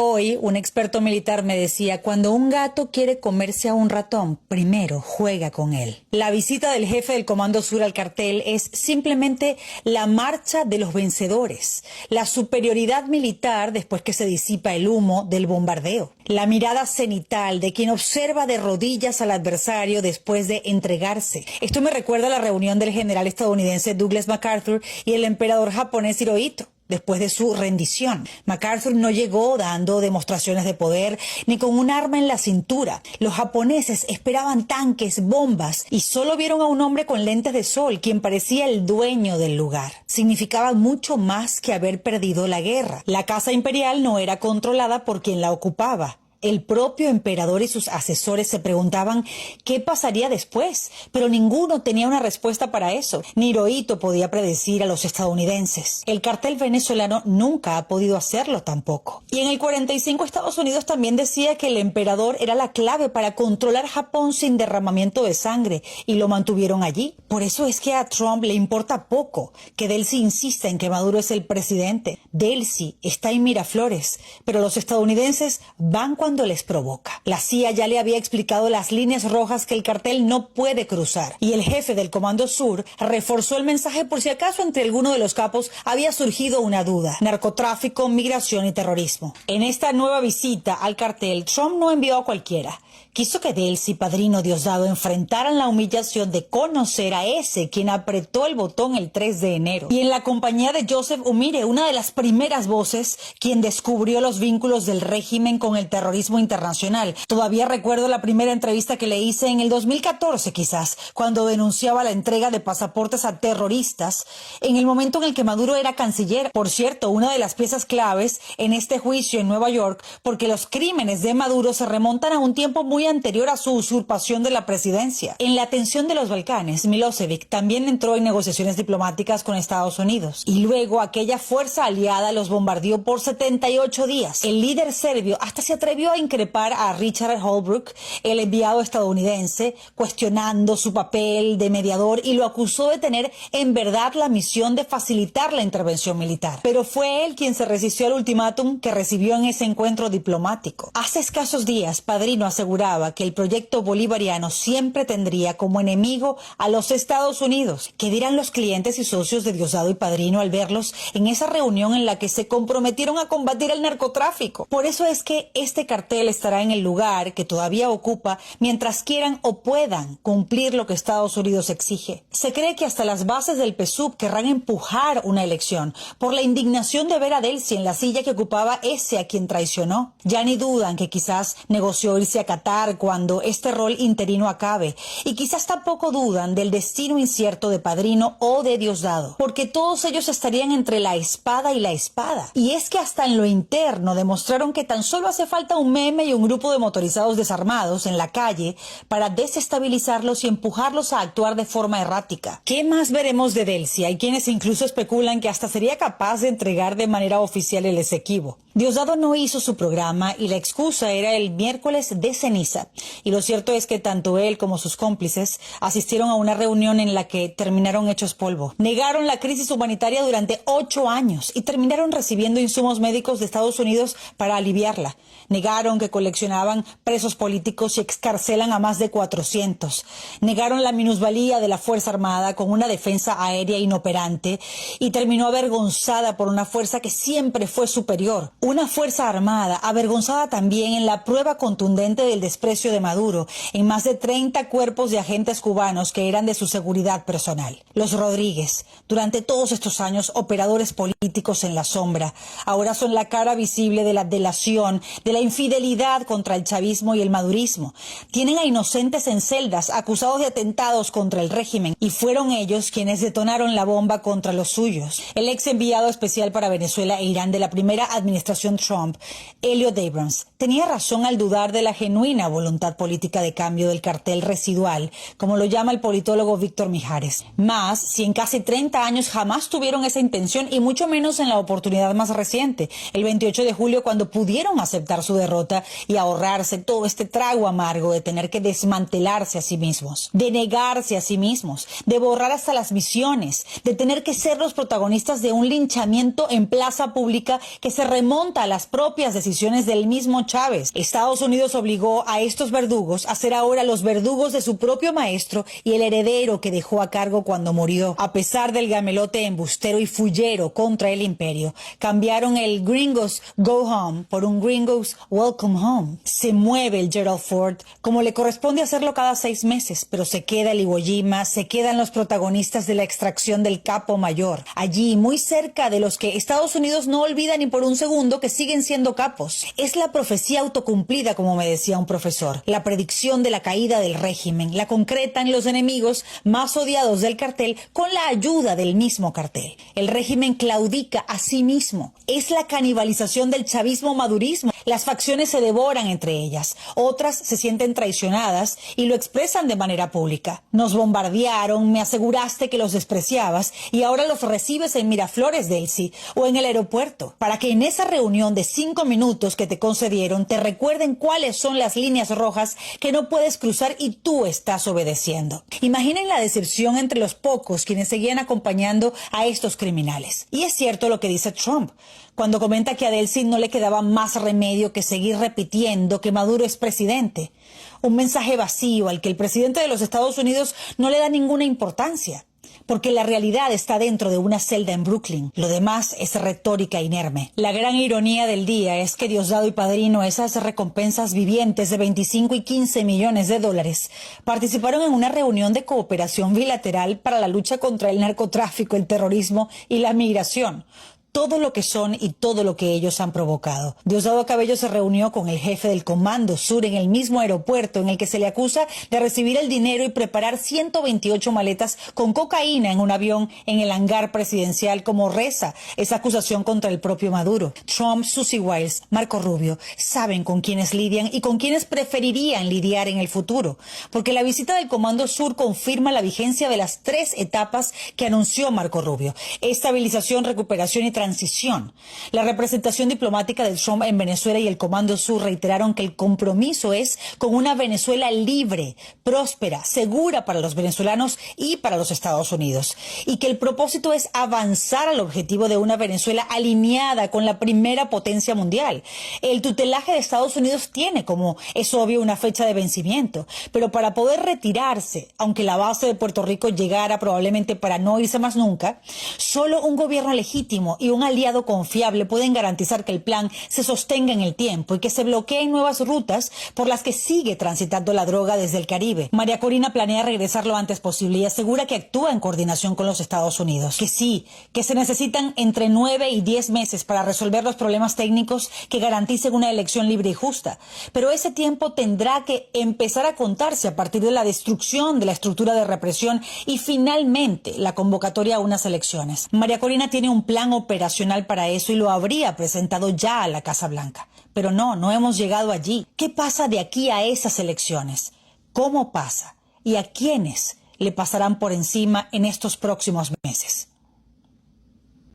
Hoy, un experto militar me decía, cuando un gato quiere comerse a un ratón, primero juega con él. La visita del jefe del Comando Sur al cartel es simplemente la marcha de los vencedores, la superioridad militar después que se disipa el humo del bombardeo, la mirada cenital de quien observa de rodillas al adversario después de entregarse. Esto me recuerda a la reunión del general estadounidense Douglas MacArthur y el emperador japonés Hirohito. Después de su rendición, MacArthur no llegó dando demostraciones de poder ni con un arma en la cintura. Los japoneses esperaban tanques, bombas y solo vieron a un hombre con lentes de sol, quien parecía el dueño del lugar. Significaba mucho más que haber perdido la guerra. La casa imperial no era controlada por quien la ocupaba. El propio emperador y sus asesores se preguntaban qué pasaría después, pero ninguno tenía una respuesta para eso. Ni Hirohito podía predecir a los estadounidenses. El cartel venezolano nunca ha podido hacerlo tampoco. Y en el 45 Estados Unidos también decía que el emperador era la clave para controlar Japón sin derramamiento de sangre, y lo mantuvieron allí. Por eso es que a Trump le importa poco que Delcy insista en que Maduro es el presidente. Delcy está en Miraflores, pero los estadounidenses van cuando les provoca. La CIA ya le había explicado las líneas rojas que el cartel no puede cruzar, y el jefe del Comando Sur reforzó el mensaje por si acaso entre alguno de los capos había surgido una duda: narcotráfico, migración y terrorismo. En esta nueva visita al cartel, Trump no envió a cualquiera. Quiso que Delcy, Padrino, Diosdado enfrentaran la humillación de conocer a ese quien apretó el botón el 3 de enero. Y en la compañía de Joseph Umire, una de las primeras voces, quien descubrió los vínculos del régimen con el terrorismo internacional. Todavía recuerdo la primera entrevista que le hice en el 2014 quizás, cuando denunciaba la entrega de pasaportes a terroristas en el momento en el que Maduro era canciller. Por cierto, una de las piezas claves en este juicio en Nueva York, porque los crímenes de Maduro se remontan a un tiempo muy anterior a su usurpación de la presidencia. En la tensión de los Balcanes, Milosevic también entró en negociaciones diplomáticas con Estados Unidos, y luego aquella fuerza aliada los bombardeó por 78 días. El líder serbio hasta se atrevió a increpar a Richard Holbrooke, el enviado estadounidense, cuestionando su papel de mediador, y lo acusó de tener en verdad la misión de facilitar la intervención militar. Pero fue él quien se resistió al ultimátum que recibió en ese encuentro diplomático. Hace escasos días, Padrino aseguraba que el proyecto bolivariano siempre tendría como enemigo a los Estados Unidos. ¿Qué dirán los clientes y socios de Diosdado y Padrino al verlos en esa reunión en la que se comprometieron a combatir el narcotráfico? Por eso es que este cartel estará en el lugar que todavía ocupa mientras quieran o puedan cumplir lo que Estados Unidos exige. Se cree que hasta las bases del PSUV querrán empujar una elección por la indignación de ver a Delcy en la silla que ocupaba ese a quien traicionó. Ya ni dudan que quizás negoció irse a Qatar cuando este rol interino acabe, y quizás tampoco dudan del destino incierto de Padrino o de Diosdado, porque todos ellos estarían entre la espada y la espada. Y es que hasta en lo interno demostraron que tan solo hace falta un meme y un grupo de motorizados desarmados en la calle para desestabilizarlos y empujarlos a actuar de forma errática. ¿Qué más veremos de Delcy? Hay quienes incluso especulan que hasta sería capaz de entregar de manera oficial el Esequibo. Diosdado no hizo su programa y la excusa era el miércoles de ceniza. Y lo cierto es que tanto él como sus cómplices asistieron a una reunión en la que terminaron hechos polvo. Negaron la crisis humanitaria durante 8 años y terminaron recibiendo insumos médicos de Estados Unidos para aliviarla. Negaron que coleccionaban presos políticos y excarcelan a más de 400. Negaron la minusvalía de la Fuerza Armada con una defensa aérea inoperante, y terminó avergonzada por una fuerza que siempre fue superior. Una Fuerza Armada avergonzada también en la prueba contundente del desprecio de Maduro en más de 30 cuerpos de agentes cubanos que eran de su seguridad personal. Los Rodríguez, durante todos estos años operadores políticos en la sombra, ahora son la cara visible de la delación, de la infidelidad contra el chavismo y el madurismo. Tienen a inocentes en celdas acusados de atentados contra el régimen, y fueron ellos quienes detonaron la bomba contra los suyos. El ex enviado especial para Venezuela e Irán de la primera administración Trump, Elliot Abrams, tenía razón al dudar de la genuina genuina voluntad política de cambio del cartel residual, como lo llama el politólogo Víctor Mijares. Más si en casi 30 años jamás tuvieron esa intención y mucho menos en la oportunidad más reciente, el 28 de julio, cuando pudieron aceptar su derrota y ahorrarse todo este trago amargo de tener que desmantelarse a sí mismos, de negarse a sí mismos, de borrar hasta las visiones, de tener que ser los protagonistas de un linchamiento en plaza pública que se remonta a las propias decisiones del mismo Chávez. Estados Unidos obligó a estos verdugos a ser ahora los verdugos de su propio maestro y el heredero que dejó a cargo cuando murió. A pesar del gamelote embustero y fullero contra el imperio, cambiaron el Gringos Go Home por un Gringos Welcome Home. Se mueve el Gerald Ford como le corresponde hacerlo cada 6 meses, pero se queda el Iwo Jima, se quedan los protagonistas de la extracción del capo mayor. Allí, muy cerca de los que Estados Unidos no olvida ni por un segundo que siguen siendo capos. Es la profecía autocumplida, como me decía un profesor. La predicción de la caída del régimen la concretan los enemigos más odiados del cartel con la ayuda del mismo cartel. El régimen claudica a sí mismo. Es la canibalización del chavismo-madurismo. Las facciones se devoran entre ellas. Otras se sienten traicionadas y lo expresan de manera pública. Nos bombardearon, me aseguraste que los despreciabas y ahora los recibes en Miraflores, Delcy, o en el aeropuerto, para que en esa reunión de 5 minutos que te concedieron te recuerden cuáles son las líneas rojas que no puedes cruzar y tú estás obedeciendo. Imaginen la decepción entre los pocos quienes seguían acompañando a estos criminales. Y es cierto lo que dice Trump, cuando comenta que a Delcy no le quedaba más remedio que seguir repitiendo que Maduro es presidente. Un mensaje vacío al que el presidente de los Estados Unidos no le da ninguna importancia, porque la realidad está dentro de una celda en Brooklyn. Lo demás es retórica inerme. La gran ironía del día es que Diosdado y Padrino, esas recompensas vivientes de 25 y 15 millones de dólares, participaron en una reunión de cooperación bilateral para la lucha contra el narcotráfico, el terrorismo y la migración. Todo lo que son y todo lo que ellos han provocado. Diosdado Cabello se reunió con el jefe del Comando Sur en el mismo aeropuerto en el que se le acusa de recibir el dinero y preparar 128 maletas con cocaína en un avión en el hangar presidencial, como reza esa acusación contra el propio Maduro. Trump, Susie Wiles, Marco Rubio saben con quiénes lidian y con quiénes preferirían lidiar en el futuro, porque la visita del Comando Sur confirma la vigencia de las 3 etapas que anunció Marco Rubio: estabilización, recuperación y transición. La representación diplomática de Trump en Venezuela y el Comando Sur reiteraron que el compromiso es con una Venezuela libre, próspera, segura para los venezolanos y para los Estados Unidos, y que el propósito es avanzar al objetivo de una Venezuela alineada con la primera potencia mundial. El tutelaje de Estados Unidos tiene, como es obvio, una fecha de vencimiento, pero para poder retirarse, aunque la base de Puerto Rico llegara probablemente para no irse más nunca, solo un gobierno legítimo y un aliado confiable pueden garantizar que el plan se sostenga en el tiempo y que se bloqueen nuevas rutas por las que sigue transitando la droga desde el Caribe. María Corina planea regresar lo antes posible y asegura que actúa en coordinación con los Estados Unidos. Que sí, que se necesitan entre 9 y 10 meses para resolver los problemas técnicos que garanticen una elección libre y justa. Pero ese tiempo tendrá que empezar a contarse a partir de la destrucción de la estructura de represión y finalmente la convocatoria a unas elecciones. María Corina tiene un plan operacional para eso y lo habría presentado ya a la Casa Blanca. Pero no hemos llegado allí. ¿Qué pasa de aquí a esas elecciones? ¿Cómo pasa? ¿Y a quiénes le pasarán por encima en estos próximos meses?